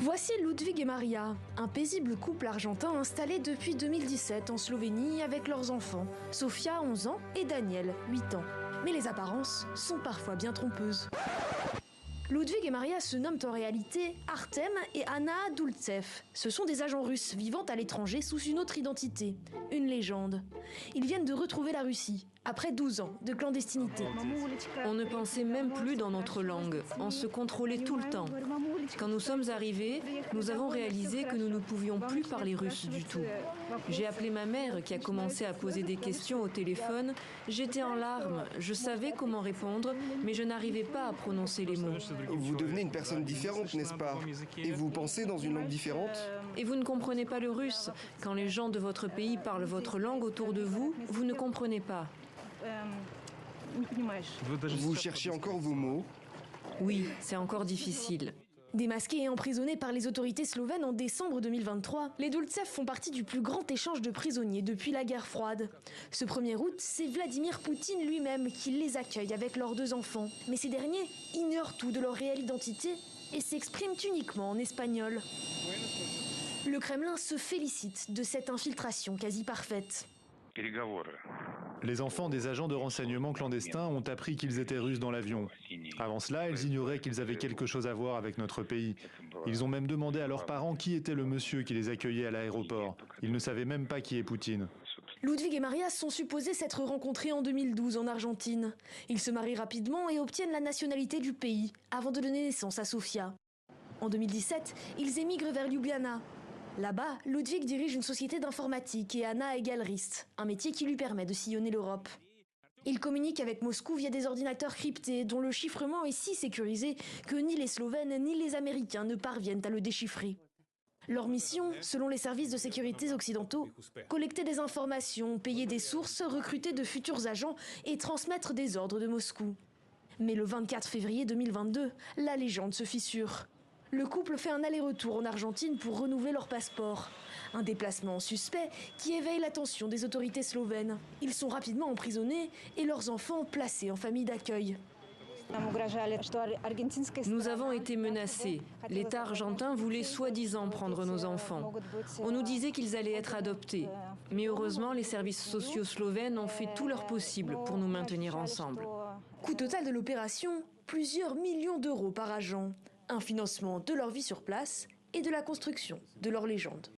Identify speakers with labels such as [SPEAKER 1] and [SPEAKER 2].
[SPEAKER 1] Voici Ludwig et Maria, un paisible couple argentin installé depuis 2017 en Slovénie avec leurs enfants, Sofia, 11 ans, et Daniel, 8 ans. Mais les apparences sont parfois bien trompeuses. Ludwig et Maria se nomment en réalité Artem et Anna Dultsev. Ce sont des agents russes vivant à l'étranger sous une autre identité, une légende. Ils viennent de retrouver la Russie, après 12 ans de clandestinité.
[SPEAKER 2] On ne pensait même plus dans notre langue, on se contrôlait tout le temps. Quand nous sommes arrivés, nous avons réalisé que nous ne pouvions plus parler russe du tout. J'ai appelé ma mère qui a commencé à poser des questions au téléphone. J'étais en larmes, je savais comment répondre, mais je n'arrivais pas à prononcer les mots.
[SPEAKER 3] Vous devenez une personne différente, n'est-ce pas? Et vous pensez dans une langue différente?
[SPEAKER 2] Et vous ne comprenez pas le russe. Quand les gens de votre pays parlent votre langue autour de vous, vous ne comprenez pas.
[SPEAKER 3] Vous cherchez encore vos mots?
[SPEAKER 2] Oui, c'est encore difficile.
[SPEAKER 1] Démasqués et emprisonnés par les autorités slovènes en décembre 2023, les Dultsev font partie du plus grand échange de prisonniers depuis la guerre froide. Ce 1er août, c'est Vladimir Poutine lui-même qui les accueille avec leurs 2 enfants. Mais ces derniers ignorent tout de leur réelle identité et s'expriment uniquement en espagnol. Le Kremlin se félicite de cette infiltration quasi parfaite.
[SPEAKER 4] Les enfants des agents de renseignement clandestins ont appris qu'ils étaient russes dans l'avion. Avant cela, ils ignoraient qu'ils avaient quelque chose à voir avec notre pays. Ils ont même demandé à leurs parents qui était le monsieur qui les accueillait à l'aéroport. Ils ne savaient même pas qui est Poutine.
[SPEAKER 1] Ludwig et Maria sont supposés s'être rencontrés en 2012 en Argentine. Ils se marient rapidement et obtiennent la nationalité du pays avant de donner naissance à Sofia. En 2017, ils émigrent vers Ljubljana. Là-bas, Ludwig dirige une société d'informatique et Anna est galeriste, un métier qui lui permet de sillonner l'Europe. Il communique avec Moscou via des ordinateurs cryptés dont le chiffrement est si sécurisé que ni les Slovènes ni les Américains ne parviennent à le déchiffrer. Leur mission, selon les services de sécurité occidentaux, collecter des informations, payer des sources, recruter de futurs agents et transmettre des ordres de Moscou. Mais le 24 février 2022, la légende se fissure. Le couple fait un aller-retour en Argentine pour renouveler leur passeport. Un déplacement suspect qui éveille l'attention des autorités slovènes. Ils sont rapidement emprisonnés et leurs enfants placés en famille d'accueil.
[SPEAKER 2] Nous avons été menacés. L'État argentin voulait soi-disant prendre nos enfants. On nous disait qu'ils allaient être adoptés. Mais heureusement, les services sociaux slovènes ont fait tout leur possible pour nous maintenir ensemble.
[SPEAKER 1] Coût total de l'opération, plusieurs millions d'euros par agent. Un financement de leur vie sur place et de la construction de leur légende.